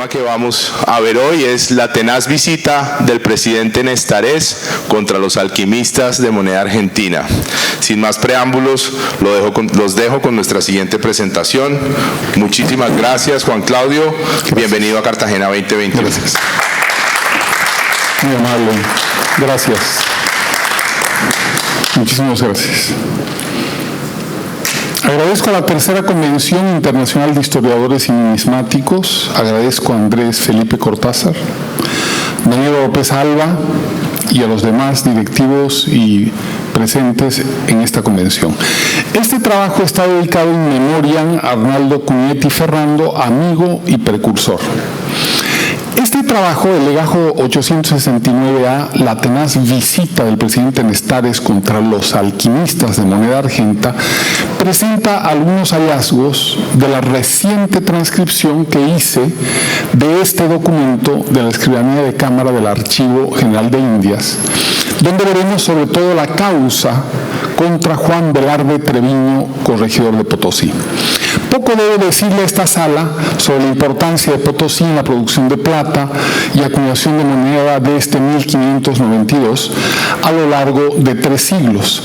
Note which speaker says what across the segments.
Speaker 1: tema que vamos a ver hoy es la tenaz visita del presidente Nestarés contra los alquimistas de moneda argentina. Sin más preámbulos, los dejo con nuestra siguiente presentación. Muchísimas gracias, Juan Claudio. Bienvenido a Cartagena 2020.
Speaker 2: Gracias. Muy amable. Gracias. Muchísimas gracias. Agradezco a la tercera Convención Internacional de Historiadores y Numismáticos, agradezco a Andrés Felipe Cortázar, Daniel López Alba y a los demás directivos y presentes en esta convención. Este trabajo está dedicado in memoriam a Arnaldo Cugnetti Ferrando, amigo y precursor. Este trabajo, el legajo 869A, la tenaz visita del presidente Nestarés contra los alquimistas de moneda argenta, presenta algunos hallazgos de la reciente transcripción que hice de este documento de la Escribanía de Cámara del Archivo General de Indias, donde veremos sobre todo la causa contra Juan Velarde Treviño, corregidor de Potosí. Poco debo decirle a esta sala sobre la importancia de Potosí en la producción de plata y acuñación de moneda de este 1592 a lo largo de 3 siglos.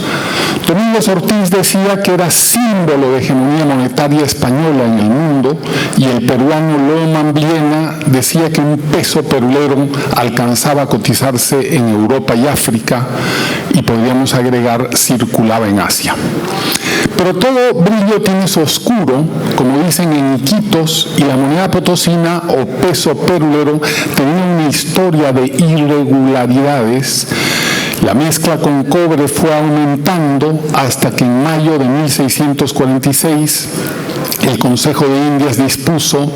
Speaker 2: Domínguez Ortiz decía que era símbolo de hegemonía monetaria española en el mundo, y el peruano Lohmann Villena decía que un peso perulero alcanzaba a cotizarse en Europa y África, y podríamos agregar circulaba en Asia. Pero todo brillo tiene su oscuro, como dicen en Iquitos, y la moneda potosina o peso perulero tenía una historia de irregularidades. La mezcla con cobre fue aumentando hasta que en mayo de 1646 el Consejo de Indias dispuso,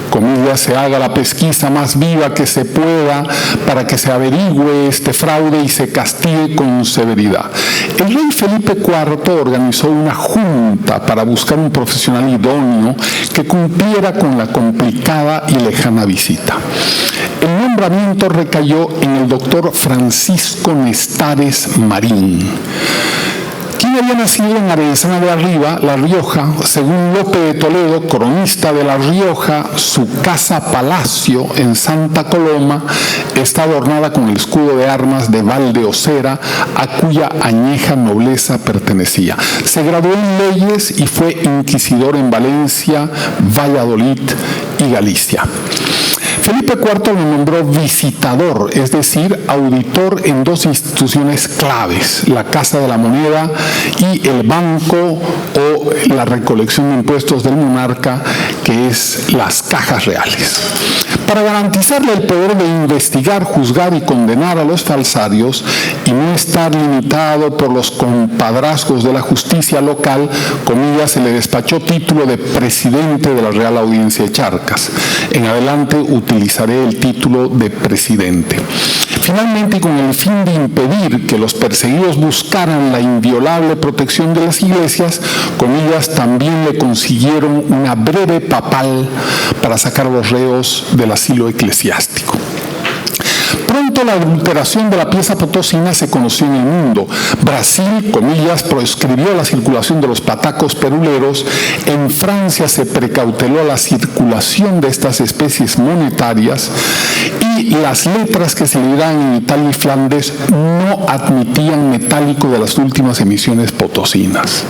Speaker 2: comillas, se haga la pesquisa más viva que se pueda para que se averigüe este fraude y se castigue con severidad. El rey Felipe IV organizó una junta para buscar un profesional idóneo que cumpliera con la complicada y lejana visita. El nombramiento recayó en el doctor Francisco Nestarés Marín, quien había nacido en Arenzana de Arriba, La Rioja. Según Lope de Toledo, cronista de La Rioja, su casa palacio en Santa Coloma está adornada con el escudo de armas de Valdeosera, a cuya añeja nobleza pertenecía. Se graduó en leyes y fue inquisidor en Valencia, Valladolid y Galicia. Felipe IV lo nombró visitador, es decir, auditor en 2 instituciones claves, la Casa de la Moneda y el Banco o la recolección de impuestos del monarca, que es las cajas reales. Para garantizarle el poder de investigar, juzgar y condenar a los falsarios y no estar limitado por los compadrazgos de la justicia local, comillas, se le despachó título de presidente de la Real Audiencia de Charcas. En adelante utilizaré el título de presidente. Finalmente, y con el fin de impedir que los perseguidos buscaran la inviolable protección de las iglesias, comillas, también le consiguieron una breve papal para sacar a los reos del asilo eclesiástico. Pronto la adulteración de la pieza potosina se conoció en el mundo. Brasil, comillas, proscribió la circulación de los patacos peruleros. En Francia se precauteló la circulación de estas especies monetarias, y las letras que se libran en Italia y Flandes no admitían metálico de las últimas emisiones potosinas.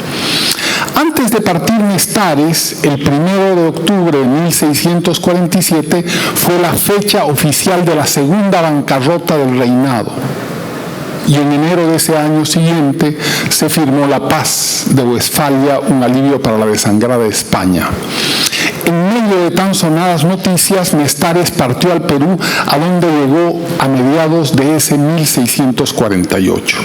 Speaker 2: Antes de partir Nestarés, el 1 de octubre de 1647 fue la fecha oficial de la segunda bancarrota del reinado. Y en enero de ese año siguiente se firmó la Paz de Westfalia, un alivio para la desangrada España. En medio de tan sonadas noticias, Nestarés partió al Perú, a donde llegó a mediados de ese 1648.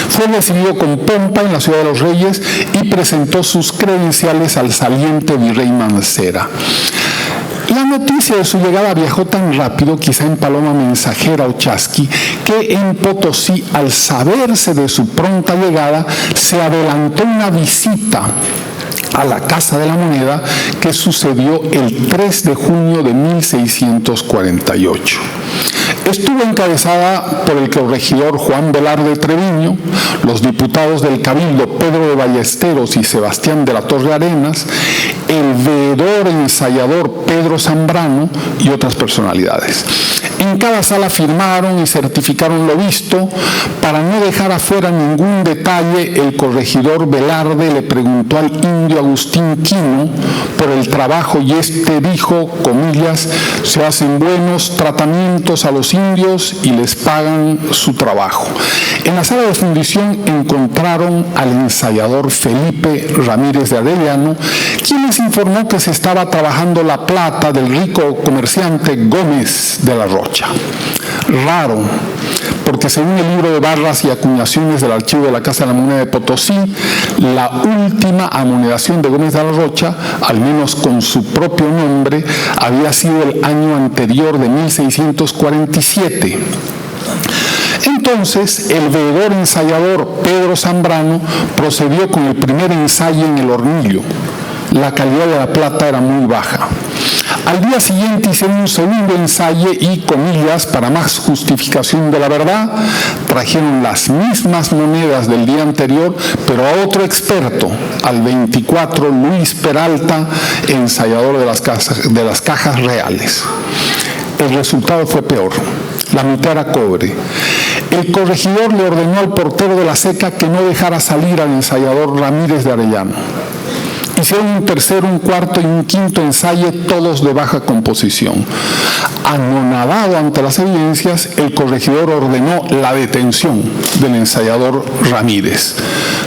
Speaker 2: Fue recibido con pompa en la Ciudad de los Reyes y presentó sus credenciales al saliente virrey Mancera. La noticia de su llegada viajó tan rápido, quizá en paloma mensajera o chasqui, que en Potosí, al saberse de su pronta llegada, se adelantó una visita a la Casa de la Moneda que sucedió el 3 de junio de 1648. Estuvo encabezada por el corregidor Juan Velarde Treviño, los diputados del Cabildo Pedro de Ballesteros y Sebastián de la Torre Arenas, el veedor ensayador Pedro Zambrano y otras personalidades. En cada sala firmaron y certificaron lo visto. Para no dejar afuera ningún detalle, el corregidor Velarde le preguntó al indio Agustín Quino por el trabajo y este dijo, comillas, se hacen buenos tratamientos a los indios y les pagan su trabajo. En la sala de fundición encontraron al ensayador Felipe Ramírez de Arellano, quien les informó que se estaba trabajando la plata del rico comerciante Gómez de la Rocha. Raro, porque según el libro de barras y acuñaciones del archivo de la Casa de la Moneda de Potosí, la última amonedación de Gómez de la Rocha, al menos con su propio nombre, había sido el año anterior de 1647. Entonces, el veedor ensayador Pedro Zambrano procedió con el primer ensayo en el hornillo. La calidad de la plata era muy baja. Al día siguiente hicieron un segundo ensayo y, comillas, para más justificación de la verdad, trajeron las mismas monedas del día anterior, pero a otro experto, al 24 Luis Peralta, ensayador de las cajas reales. El resultado fue peor. La mitad era cobre. El corregidor le ordenó al portero de la Seca que no dejara salir al ensayador Ramírez de Arellano. Hicieron un tercero, un cuarto y un quinto ensayo, todos de baja composición. Anonadado ante las evidencias, el corregidor ordenó la detención del ensayador Ramírez.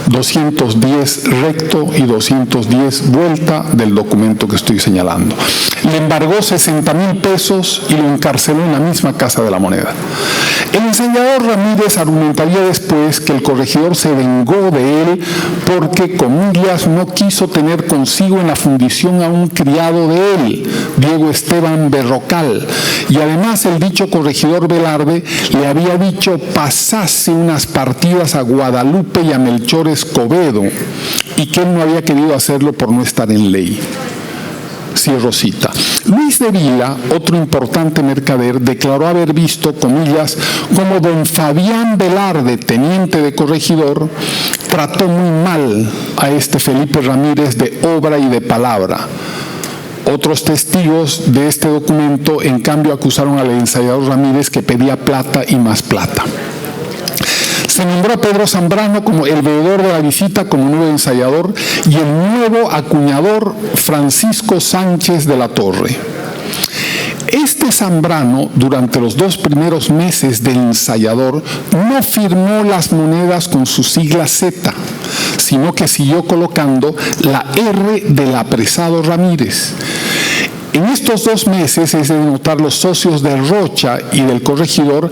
Speaker 2: 210 recto y 210 vuelta del documento que estoy señalando. Le embargó 60,000 pesos y lo encarceló en la misma Casa de la Moneda. El ensayador Ramírez argumentaría después que el corregidor se vengó de él porque, comillas, no quiso tener consigo en la fundición a un criado de él, Diego Esteban Berrocal, y además el dicho corregidor Velarde le había dicho pasase unas partidas a Guadalupe y a Melchor Escobedo, y que él no había querido hacerlo por no estar en ley. Cierro cita. Luis de Vila, otro importante mercader, declaró haber visto, comillas, como don Fabián Velarde, teniente de corregidor, trató muy mal a este Felipe Ramírez de obra y de palabra. Otros testigos de este documento, en cambio, acusaron al ensayador Ramírez que pedía plata y más plata. Se nombró a Pedro Zambrano como el veedor de la visita como nuevo ensayador y el nuevo acuñador Francisco Sánchez de la Torre. Este Zambrano, durante los 2 primeros meses de ensayador, no firmó las monedas con su sigla Z, sino que siguió colocando la R del apresado Ramírez. En estos 2 meses, es de notar, los socios de Rocha y del corregidor,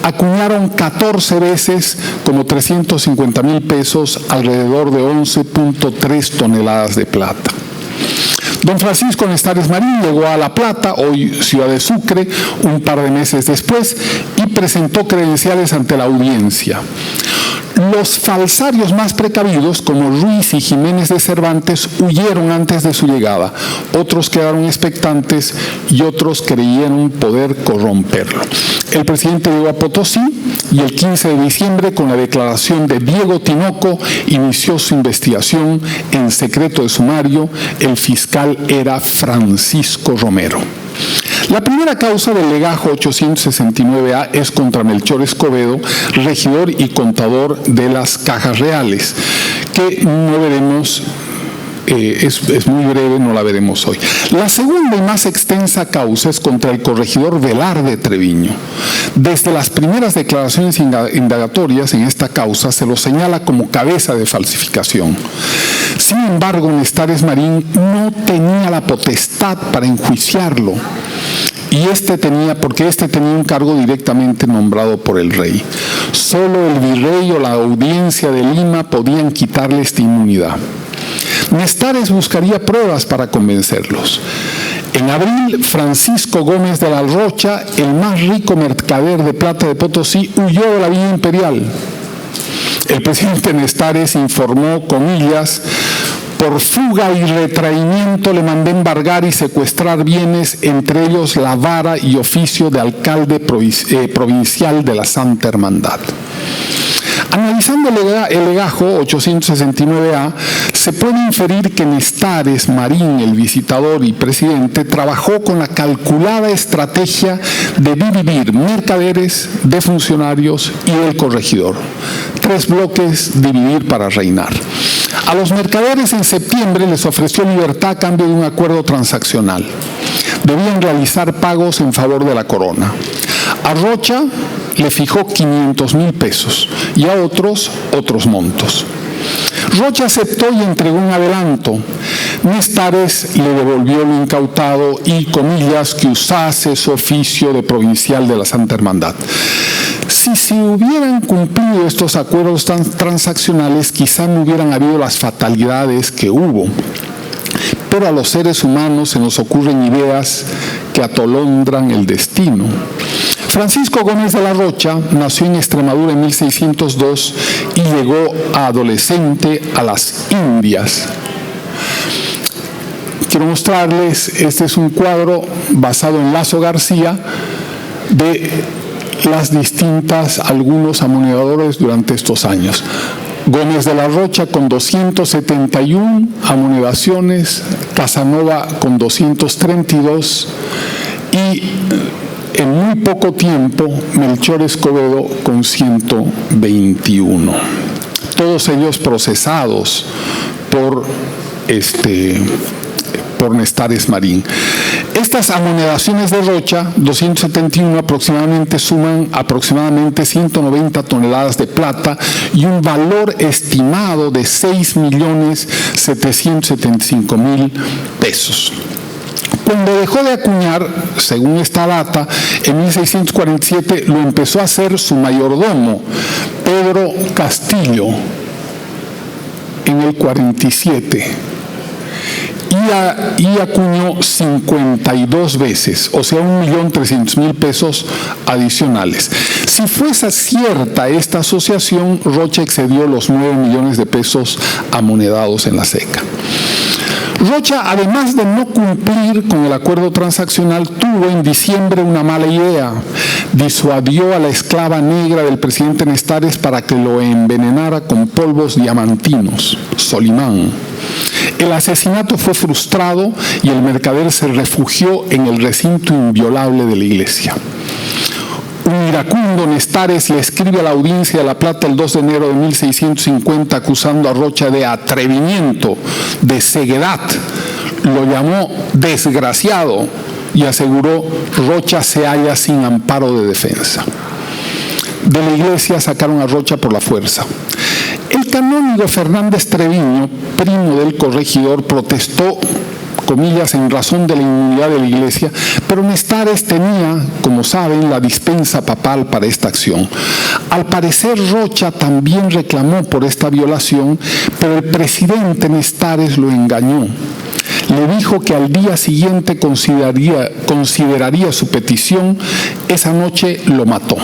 Speaker 2: acuñaron 14 veces como 350,000 pesos, alrededor de 11.3 toneladas de plata. Don Francisco Nestares Marín llegó a La Plata, hoy Ciudad de Sucre, un par de meses después y presentó credenciales ante la audiencia. Los falsarios más precavidos, como Ruiz y Jiménez de Cervantes, huyeron antes de su llegada. Otros quedaron expectantes y otros creyeron poder corromperlo. El presidente llegó a Potosí y el 15 de diciembre, con la declaración de Diego Tinoco, inició su investigación en secreto de sumario. El fiscal era Francisco Romero. La primera causa del legajo 869A es contra Melchor Escobedo, regidor y contador de las cajas reales, que no veremos, es muy breve, no la veremos hoy. La segunda y más extensa causa es contra el corregidor Velarde Treviño. Desde las primeras declaraciones indagatorias en esta causa se lo señala como cabeza de falsificación. Sin embargo, Nestares Marín no tenía la potestad para enjuiciarlo, porque este tenía un cargo directamente nombrado por el rey. Solo el virrey o la audiencia de Lima podían quitarle esta inmunidad. Nestares buscaría pruebas para convencerlos. En abril, Francisco Gómez de la Rocha, el más rico mercader de plata de Potosí, huyó de la Villa Imperial. El presidente Nestares informó, comillas, por fuga y retraimiento le mandé embargar y secuestrar bienes, entre ellos la vara y oficio de alcalde provincial de la Santa Hermandad. Analizando el legajo 869A, se puede inferir que Nestares Marín, el visitador y presidente, trabajó con la calculada estrategia de dividir mercaderes de funcionarios y del corregidor. 3 bloques, dividir para reinar. A los mercaderes en septiembre les ofreció libertad a cambio de un acuerdo transaccional. Debían realizar pagos en favor de la corona. A Rocha le fijó 500,000 pesos y a otros montos. Rocha aceptó y entregó un adelanto. Nestares le devolvió lo incautado y, comillas, que usase su oficio de provincial de la Santa Hermandad. Si se hubieran cumplido estos acuerdos transaccionales, quizá no hubieran habido las fatalidades que hubo. Pero a los seres humanos se nos ocurren ideas que atolondran el destino. Francisco Gómez de la Rocha nació en Extremadura en 1602 y llegó a adolescente a las Indias. Quiero mostrarles, este es un cuadro basado en Lazo García de las distintas, algunos amoneadores durante estos años. Gómez de la Rocha con 271 amonedaciones, Casanova con 232 y en muy poco tiempo Melchor Escobedo con 121. Todos ellos procesados por Nestares Marín. Estas amonedaciones de Rocha, 271 aproximadamente, suman aproximadamente 190 toneladas de plata y un valor estimado de 6.775.000 pesos. Cuando dejó de acuñar, según esta data, en 1647 lo empezó a hacer su mayordomo, Pedro Castillo, en el 47. Y acuñó 52 veces, o sea, 1.300.000 pesos adicionales. Si fuese cierta esta asociación, Rocha excedió los 9 millones de pesos amonedados en la seca. Rocha, además de no cumplir con el acuerdo transaccional, tuvo en diciembre una mala idea. Disuadió a la esclava negra del presidente Nestares para que lo envenenara con polvos diamantinos, Solimán. El asesinato fue frustrado y el mercader se refugió en el recinto inviolable de la iglesia. Un iracundo Nestares le escribe a la Audiencia de La Plata el 2 de enero de 1650 acusando a Rocha de atrevimiento, de ceguedad. Lo llamó desgraciado y aseguró: Rocha se halla sin amparo de defensa. De la iglesia sacaron a Rocha por la fuerza. El canónigo Fernández Treviño, primo del corregidor, protestó, comillas, en razón de la inmunidad de la iglesia, pero Nestares tenía, como saben, la dispensa papal para esta acción. Al parecer, Rocha también reclamó por esta violación, pero el presidente Nestares lo engañó. Le dijo que al día siguiente consideraría su petición. Esa noche lo mató.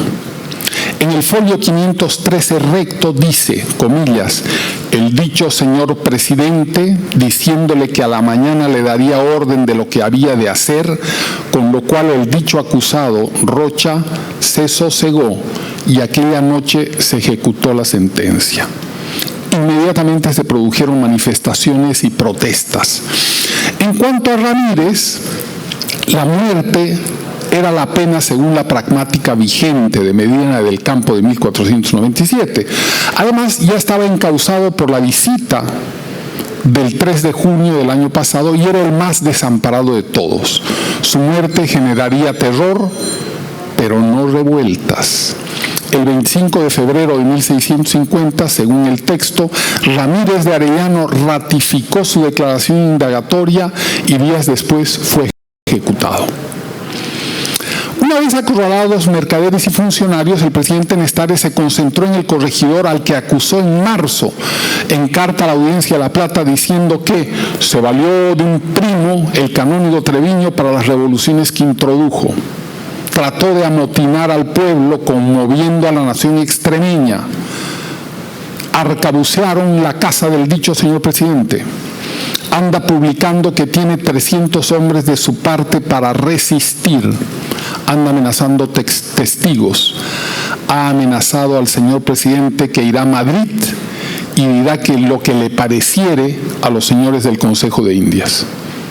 Speaker 2: En el folio 513 recto dice, comillas, el dicho señor presidente, diciéndole que a la mañana le daría orden de lo que había de hacer, con lo cual el dicho acusado, Rocha, se sosegó y aquella noche se ejecutó la sentencia. Inmediatamente se produjeron manifestaciones y protestas. En cuanto a Ramírez, la muerte era la pena según la pragmática vigente de Medina del Campo de 1497. Además, ya estaba encausado por la visita del 3 de junio del año pasado y era el más desamparado de todos. Su muerte generaría terror, pero no revueltas. El 25 de febrero de 1650, según el texto, Ramírez de Arellano ratificó su declaración indagatoria y días después fue ejecutado. Una vez acorralados mercaderes y funcionarios, el presidente Nestares se concentró en el corregidor al que acusó en marzo en carta a la Audiencia de La Plata diciendo que se valió de un primo, el canónigo Treviño, para las revoluciones que introdujo. Trató de amotinar al pueblo conmoviendo a la nación extremeña. Arcabucearon la casa del dicho señor presidente. Anda publicando que tiene 300 hombres de su parte para resistir. Anda amenazando testigos. ha amenazado al señor presidente que irá a Madrid y dirá que lo que le pareciere a los señores del Consejo de Indias.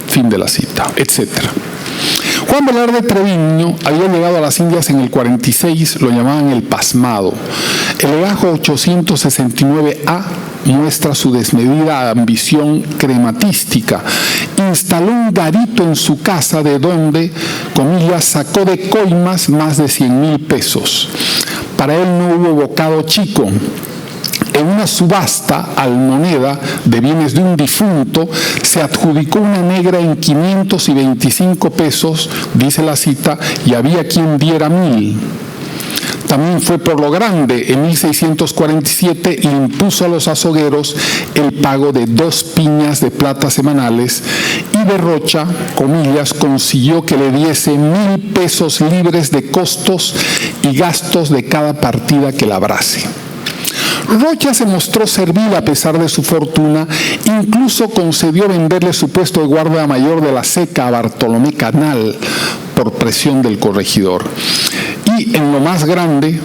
Speaker 2: Fin de la cita, etc. Juan Velarde Treviño había llegado a las Indias en el 46, lo llamaban el pasmado. El legajo 869A muestra su desmedida ambición crematística. Instaló un garito en su casa de donde, comillas, sacó de coimas más de 100,000 pesos. Para él no hubo bocado chico. En una subasta al moneda de bienes de un difunto se adjudicó una negra en 525 pesos, dice la cita, y había quien diera 1,000. También fue por lo grande, en 1647 impuso a los azogueros el pago de 2 piñas de plata semanales y de Rocha, comillas, consiguió que le diese 1,000 pesos libres de costos y gastos de cada partida que labrase. Rocha se mostró servil a pesar de su fortuna, incluso concedió venderle su puesto de guardia mayor de la Seca a Bartolomé Canal por presión del corregidor. Y en lo más grande,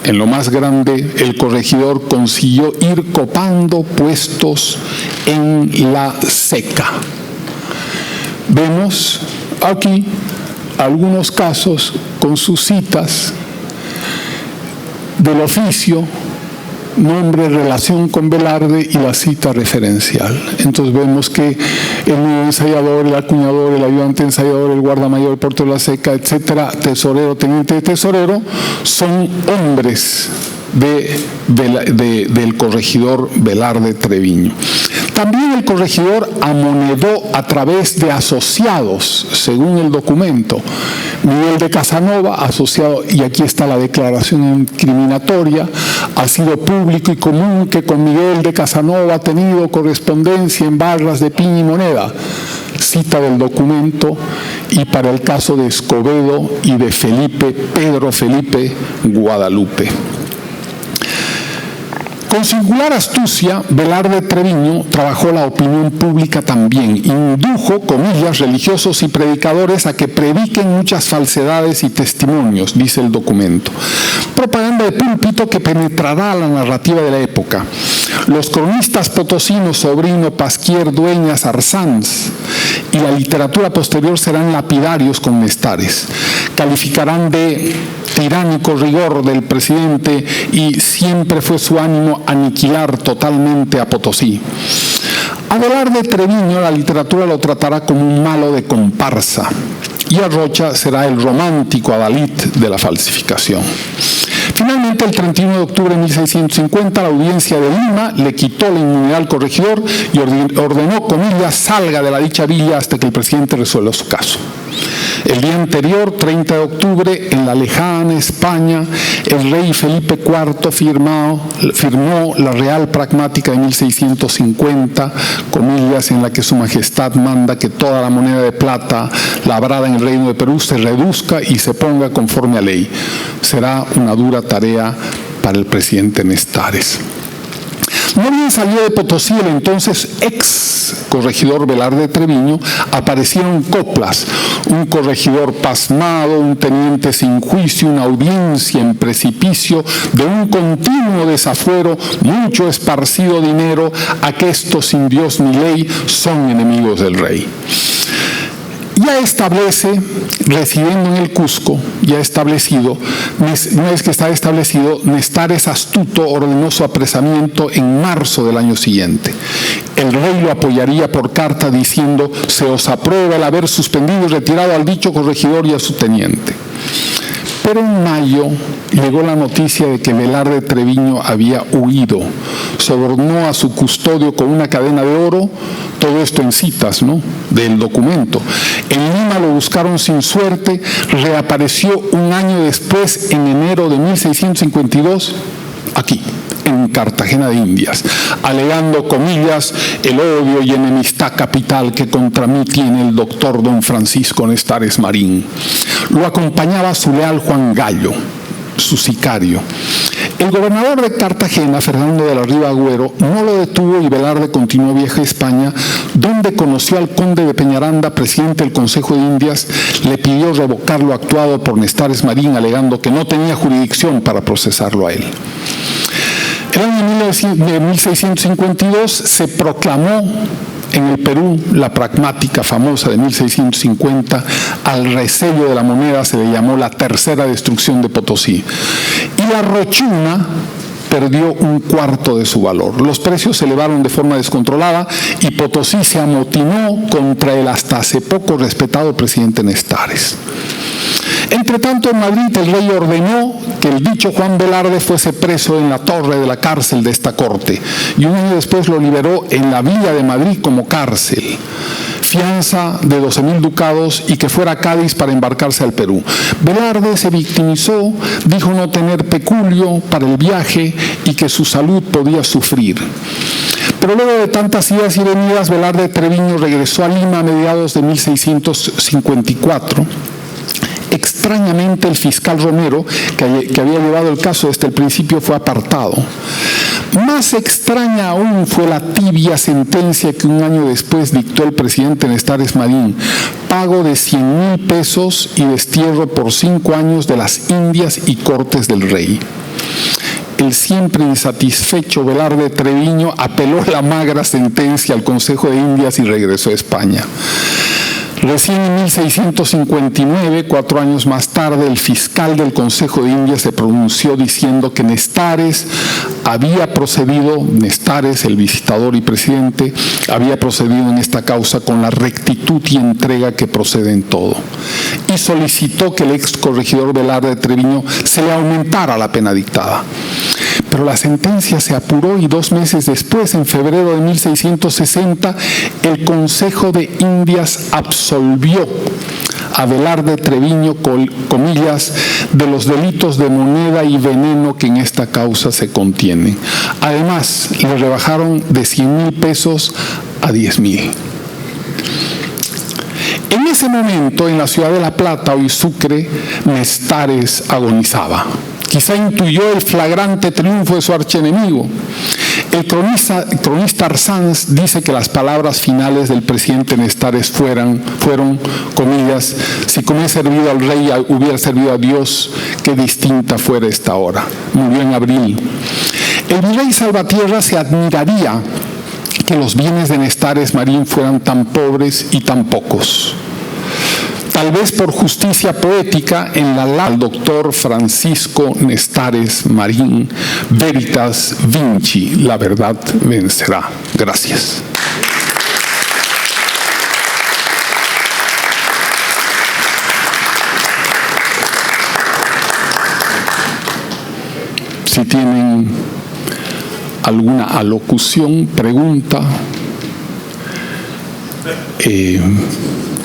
Speaker 2: el corregidor consiguió ir copando puestos en la Seca. Vemos aquí algunos casos con sus citas del oficio, nombre, relación con Velarde y la cita referencial. Entonces vemos que el nuevo ensayador, el acuñador, el ayudante ensayador, el guardamayor, el portero de la Seca, etcétera, tesorero, teniente de tesorero, son hombres del corregidor Velarde Treviño. También el corregidor amonedó a través de asociados, según el documento. Miguel de Casanova, asociado, y aquí está la declaración incriminatoria, ha sido público y común que con Miguel de Casanova ha tenido correspondencia en barras de piña y moneda. Cita del documento. Y para el caso de Escobedo y de Pedro Felipe Guadalupe. Con singular astucia, Velarde Treviño trabajó la opinión pública también. Indujo, comillas, religiosos y predicadores a que prediquen muchas falsedades y testimonios, dice el documento. Propaganda de púlpito que penetrará la narrativa de la época. Los cronistas potosinos Sobrino, Pasquier, Dueñas, Arsanz y la literatura posterior serán lapidarios con Nestares. Calificarán de tiránico rigor del presidente y siempre fue su ánimo aniquilar totalmente a Potosí. A Velarde Treviño la literatura lo tratará como un malo de comparsa y a Rocha será el romántico adalid de la falsificación. Finalmente, el 31 de octubre de 1650, la audiencia de Lima le quitó la inmunidad al corregidor y ordenó, comillas, salga de la dicha villa hasta que el presidente resuelva su caso. El día anterior, 30 de octubre, en la lejana España, el rey Felipe IV firmó la Real Pragmática de 1650, comillas, en la que su majestad manda que toda la moneda de plata labrada en el Reino de Perú se reduzca y se ponga conforme a ley. Será una dura tarea para el presidente Nestares. No bien salió de Potosí el entonces ex corregidor Velarde Treviño, aparecieron coplas, un corregidor pasmado, un teniente sin juicio, una audiencia en precipicio, de un continuo desafuero, mucho esparcido dinero, aquestos sin Dios ni ley son enemigos del rey. Ya establece, residiendo en el Cusco, ya establecido, una vez que está establecido, Nestares astuto ordenó su apresamiento en marzo del año siguiente. El rey lo apoyaría por carta diciendo: se os aprueba el haber suspendido y retirado al dicho corregidor y a su teniente. Pero en mayo llegó la noticia de que Velarde Treviño había huido. Sobornó a su custodio con una cadena de oro, todo esto en citas, ¿no?, del documento. En Lima lo buscaron sin suerte, reapareció un año después, en enero de 1652, aquí, en Cartagena de Indias, alegando, comillas, el odio y enemistad capital que contra mí tiene el doctor don Francisco Nestares Marín. Lo acompañaba su leal Juan Gallo, su sicario. El gobernador de Cartagena, Fernando de la Riva Agüero, no lo detuvo y Velarde continuó viaje a España, donde conoció al conde de Peñaranda, presidente del Consejo de Indias, le pidió revocar lo actuado por Nestares Marín, alegando que no tenía jurisdicción para procesarlo a él. El año de 1652 se proclamó en el Perú la pragmática famosa de 1650, al resello de la moneda se le llamó la tercera destrucción de Potosí. Y la rochuna perdió un cuarto de su valor. Los precios se elevaron de forma descontrolada y Potosí se amotinó contra el hasta hace poco respetado presidente Nestares. Entre tanto, en Madrid el rey ordenó que el dicho Juan Velarde fuese preso en la torre de la cárcel de esta corte y un año después lo liberó en la villa de Madrid como cárcel. Fianza de 12.000 ducados y que fuera a Cádiz para embarcarse al Perú. Velarde se victimizó, dijo no tener peculio para el viaje y que su salud podía sufrir. Pero luego de tantas idas y venidas, Velarde Treviño regresó a Lima a mediados de 1654. Extrañamente, el fiscal Romero, que había llevado el caso desde el principio, fue apartado. Más extraña aún fue la tibia sentencia que un año después dictó el presidente Nestares Marín: pago de 100.000 pesos y destierro por 5 años de las Indias y cortes del rey. El siempre insatisfecho Velarde Treviño apeló la magra sentencia al Consejo de Indias y regresó a España. Recién en 1659, 4 años más tarde, el fiscal del Consejo de Indias se pronunció diciendo que Nestares había procedido, Nestares, el visitador y presidente, había procedido en esta causa con la rectitud y entrega que procede en todo. Y solicitó que el ex corregidor Velarde Treviño se le aumentara la pena dictada. Pero la sentencia se apuró y 2 meses después, en febrero de 1660, el Consejo de Indias absolvió a Velarde Treviño, comillas, de los delitos de moneda y veneno que en esta causa se contienen. Además, le rebajaron de 100.000 pesos a 10.000. En ese momento, en la ciudad de La Plata, hoy Sucre, Nestares agonizaba. Quizá intuyó el flagrante triunfo de su archienemigo. El cronista Arsanz dice que las palabras finales del presidente Nestares fueron, comillas, si como he servido al rey hubiera servido a Dios, qué distinta fuera esta hora. Murió en abril. El virrey Salvatierra se admiraría que los bienes de Nestares Marín fueran tan pobres y tan pocos. Tal vez por justicia poética, en la al doctor Francisco Nestares Marín, Veritas Vinci, la verdad vencerá. Gracias. Si tienen alguna alocución, pregunta,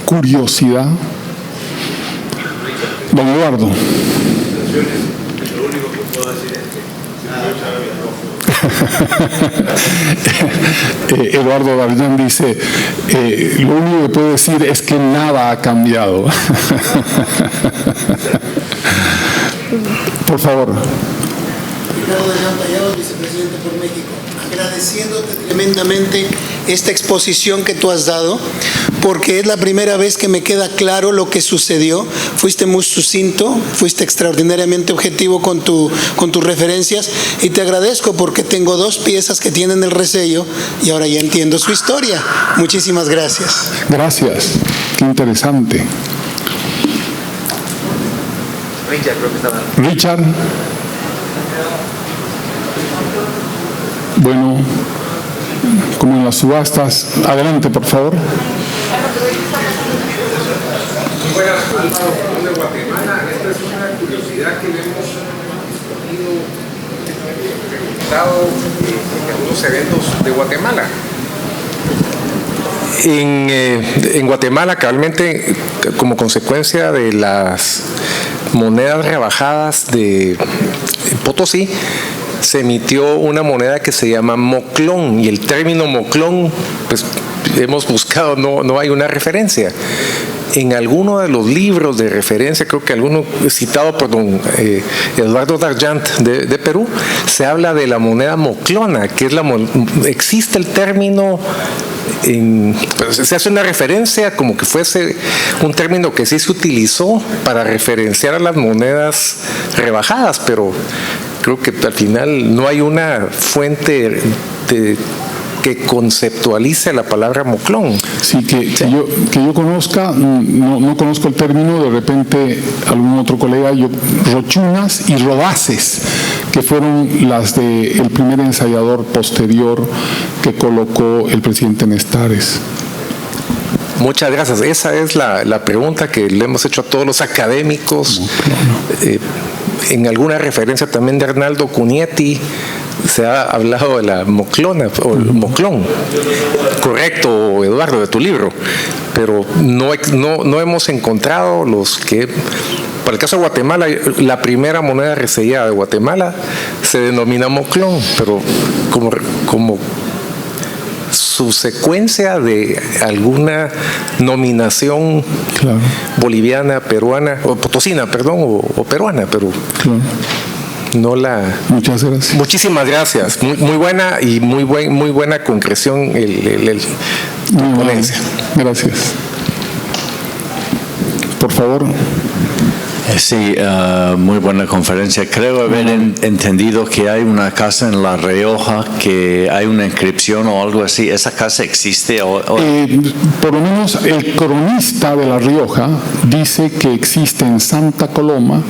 Speaker 2: curiosidad. Don Eduardo.
Speaker 3: Lo único que puedo decir es que
Speaker 2: Eduardo Dardán dice, lo único que puedo decir es que nada ha cambiado. Por favor.
Speaker 4: Ricardo Dardán Tallado, vicepresidente por México, agradeciéndote tremendamente esta exposición que tú has dado, porque es la primera vez que me queda claro lo que sucedió. Fuiste muy sucinto, fuiste extraordinariamente objetivo con tus referencias, y te agradezco porque tengo 2 piezas que tienen el resello y ahora ya entiendo su historia. Muchísimas gracias.
Speaker 2: Gracias, qué interesante.
Speaker 3: Richard, creo que estaba.
Speaker 2: Richard. Bueno, como en las subastas. Adelante, por favor.
Speaker 5: Buenas, de Guatemala. Esta es una curiosidad que hemos presentado en algunos eventos de Guatemala. En Guatemala, cabalmente, como consecuencia de las monedas rebajadas de Potosí, se emitió una moneda que se llama moclón, y el término moclón, pues hemos buscado, no hay una referencia. en alguno de los libros de referencia, creo que alguno citado por don Eduardo Darjant de Perú, se habla de la moneda moclona, que es existe el término, pues se hace una referencia como que fuese un término que sí se utilizó para referenciar a las monedas rebajadas, pero creo que al final no hay una fuente que conceptualice la palabra moclón.
Speaker 2: Sí, que yo conozca, no conozco el término, de repente algún otro colega, rochunas y rodaces, que fueron las del primer ensayador posterior que colocó el presidente Nestares.
Speaker 5: Muchas gracias. Esa es la pregunta que le hemos hecho a todos los académicos. En alguna referencia también de Arnaldo Cunietti se ha hablado de la moclona o el moclón. Correcto, Eduardo, de tu libro. Pero no hemos encontrado los que... Para el caso de Guatemala, la primera moneda resellada de Guatemala se denomina moclón, pero como subsecuencia de alguna nominación boliviana, peruana, o potosina, perdón, o peruana, pero no la...
Speaker 2: Muchas gracias.
Speaker 5: Muchísimas gracias. Muy buena y muy buena concreción la ponencia.
Speaker 2: Gracias. Por favor.
Speaker 6: Sí, muy buena conferencia. Creo haber entendido que hay una casa en La Rioja que hay una inscripción o algo así. ¿Esa casa existe?
Speaker 2: Por lo menos el cronista de La Rioja dice que existe en Santa Coloma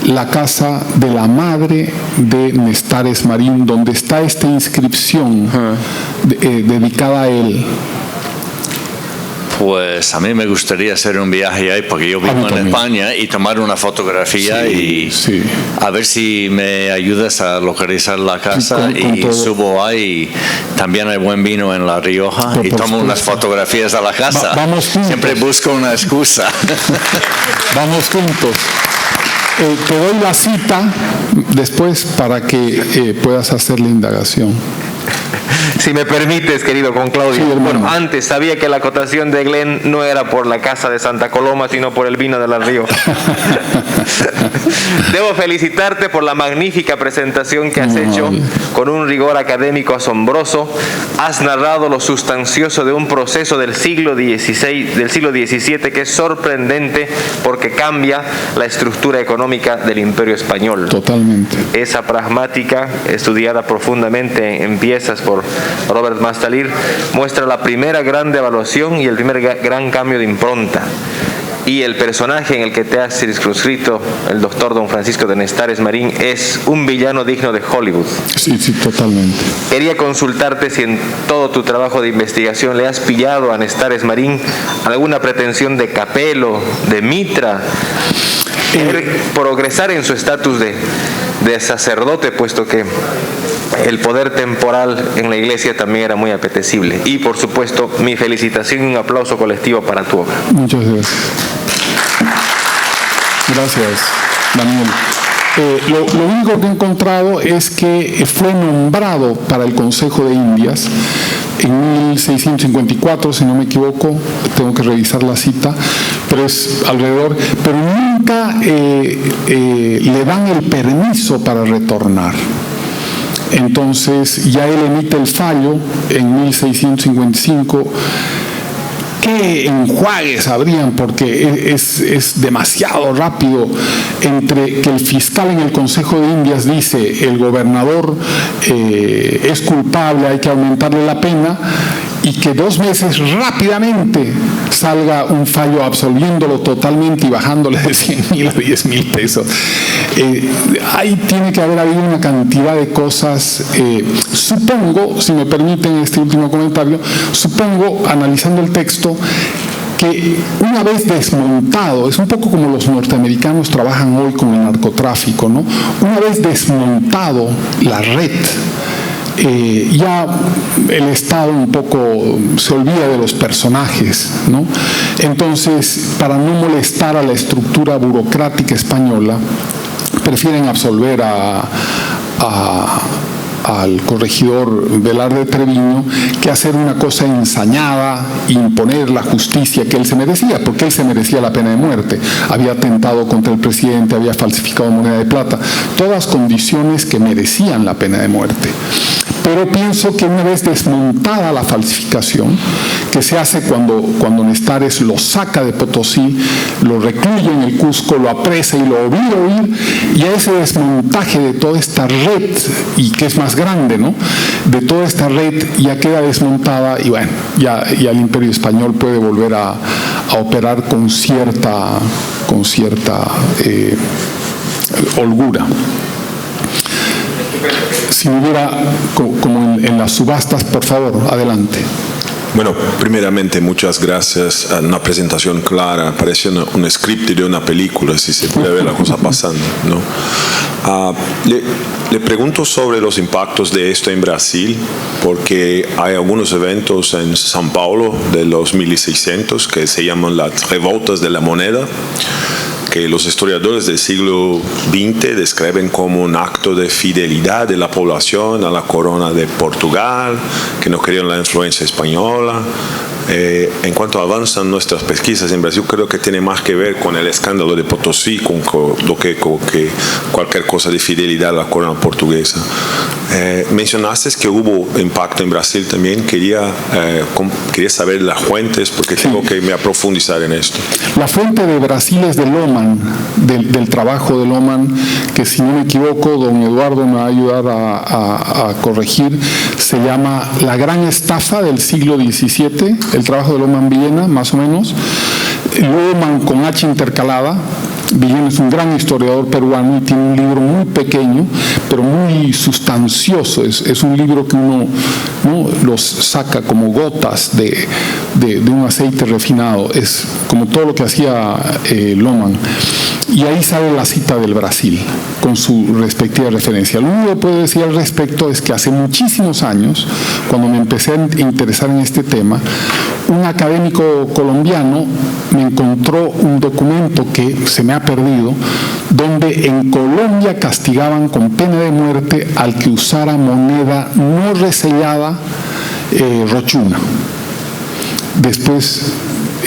Speaker 2: la casa de la madre de Nestares Marín, donde está esta inscripción dedicada a él.
Speaker 6: Pues a mí me gustaría hacer un viaje ahí porque yo vivo en España y tomar una fotografía y a ver si me ayudas a localizar la casa y subo ahí. También hay buen vino en La Rioja y tomo unas fotografías a la casa.
Speaker 2: Vamos juntos.
Speaker 6: Siempre busco una excusa.
Speaker 2: Vamos juntos. Te doy la cita después para que puedas hacer la indagación.
Speaker 3: Si me permites, querido con Claudio.
Speaker 2: Sí,
Speaker 3: bueno, antes sabía que la acotación de Glenn no era por la casa de Santa Coloma, sino por el vino de La Rioja. Debo felicitarte por la magnífica presentación que has hecho, con un rigor académico asombroso. Has narrado lo sustancioso de un proceso del siglo XVII que es sorprendente porque cambia la estructura económica del Imperio Español.
Speaker 2: Totalmente.
Speaker 3: Esa pragmática, estudiada profundamente en piezas por Robert Mastalir, muestra la primera gran devaluación y el primer gran cambio de impronta. Y el personaje en el que te has circunscrito, el doctor don Francisco de Nestares Marín, es un villano digno de Hollywood.
Speaker 2: Sí, totalmente.
Speaker 3: Quería consultarte si en todo tu trabajo de investigación le has pillado a Nestares Marín alguna pretensión de capelo, de mitra, progresar en su estatus de sacerdote, puesto que el poder temporal en la iglesia también era muy apetecible. Y por supuesto, mi felicitación y un aplauso colectivo para tu obra.
Speaker 2: Muchas gracias. Gracias, Daniel. Lo único que he encontrado es que fue nombrado para el Consejo de Indias en 1654, si no me equivoco, tengo que revisar la cita, pero es alrededor, pero nunca le dan el permiso para retornar. Entonces ya él emite el fallo en 1655. ¿Qué enjuagues habrían? Porque es demasiado rápido entre que el fiscal en el Consejo de Indias dice el gobernador es culpable, hay que aumentarle la pena, y que 2 meses rápidamente salga un fallo absolviéndolo totalmente y bajándole de 100,000 a 10,000 pesos. Ahí tiene que haber habido una cantidad de cosas. Supongo, si me permiten este último comentario, supongo, analizando el texto, que una vez desmontado, es un poco como los norteamericanos trabajan hoy con el narcotráfico, ¿no? Una vez desmontado la red, ya el Estado un poco se olvida de los personajes, ¿no? Entonces, para no molestar a la estructura burocrática española, prefieren absolver a al corregidor Velarde Treviño que hacer una cosa ensañada, imponer la justicia que él se merecía, porque él se merecía la pena de muerte. Había atentado contra el presidente, había falsificado moneda de plata, todas condiciones que merecían la pena de muerte. Pero pienso que una vez desmontada la falsificación, que se hace cuando Nestares lo saca de Potosí, lo recluye en el Cusco, lo apresa y lo obliga a huir, y a ese desmontaje de toda esta red, y que es más grande, ¿no?, de toda esta red ya queda desmontada, y bueno, ya el Imperio Español puede volver a operar con cierta holgura. Si hubiera, como en las subastas, por favor, adelante.
Speaker 7: Bueno, primeramente muchas gracias. Una presentación clara, parece un script de una película, si se puede ver la cosa pasando, ¿no? Le pregunto sobre los impactos de esto en Brasil, porque hay algunos eventos en São Paulo de los 1600 que se llaman las revoltas de la moneda, que los historiadores del siglo XX describen como un acto de fidelidad de la población a la corona de Portugal, que no querían la influencia española. En cuanto avanzan nuestras pesquisas en Brasil, creo que tiene más que ver con el escándalo de Potosí con que cualquier cosa de fidelidad a la corona portuguesa. Mencionaste que hubo impacto en Brasil también. Quería saber las fuentes, porque tengo que profundizar en esto.
Speaker 2: La fuente de Brasil es de Lohmann, del trabajo de Lohmann, que si no me equivoco, don Eduardo me va a ayudar a corregir, se llama La Gran Estafa del siglo XVII, el trabajo de Lohmann Villena, más o menos. Lohmann con H intercalada. Villena es un gran historiador peruano y tiene un libro muy pequeño, pero muy sustancioso. Es un libro que uno, ¿no?, los saca como gotas de un aceite refinado. Es como todo lo que hacía Lohmann. Y ahí sale la cita del Brasil, con su respectiva referencia. Lo único que puedo decir al respecto es que hace muchísimos años, cuando me empecé a interesar en este tema, un académico colombiano me encontró un documento que se me ha perdido, donde en Colombia castigaban con pena de muerte al que usara moneda no resellada rochuna. Después,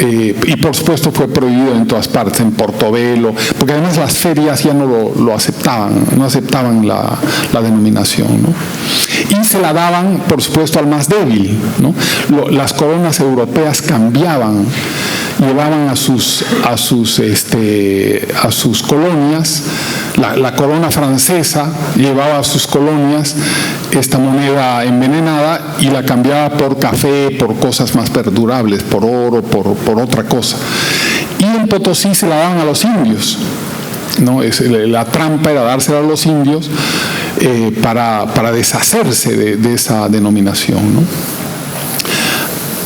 Speaker 2: y por supuesto fue prohibido en todas partes, en Portobelo, porque además las ferias ya no lo aceptaban, no aceptaban la denominación, ¿no? Y se la daban, por supuesto, al más débil, ¿no? Las coronas europeas cambiaban, llevaban a sus colonias. La corona francesa llevaba a sus colonias esta moneda envenenada y la cambiaba por café, por cosas más perdurables, por oro, por otra cosa. Y en Potosí se la daban a los indios, ¿no? La trampa era dársela a los indios para deshacerse de esa denominación, ¿no?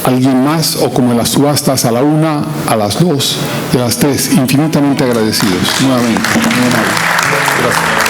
Speaker 2: ¿Alguien más? O como en las subastas, a la 1, a las 2 y a las 3. Infinitamente agradecidos. Nuevamente. Muy amable. Gracias.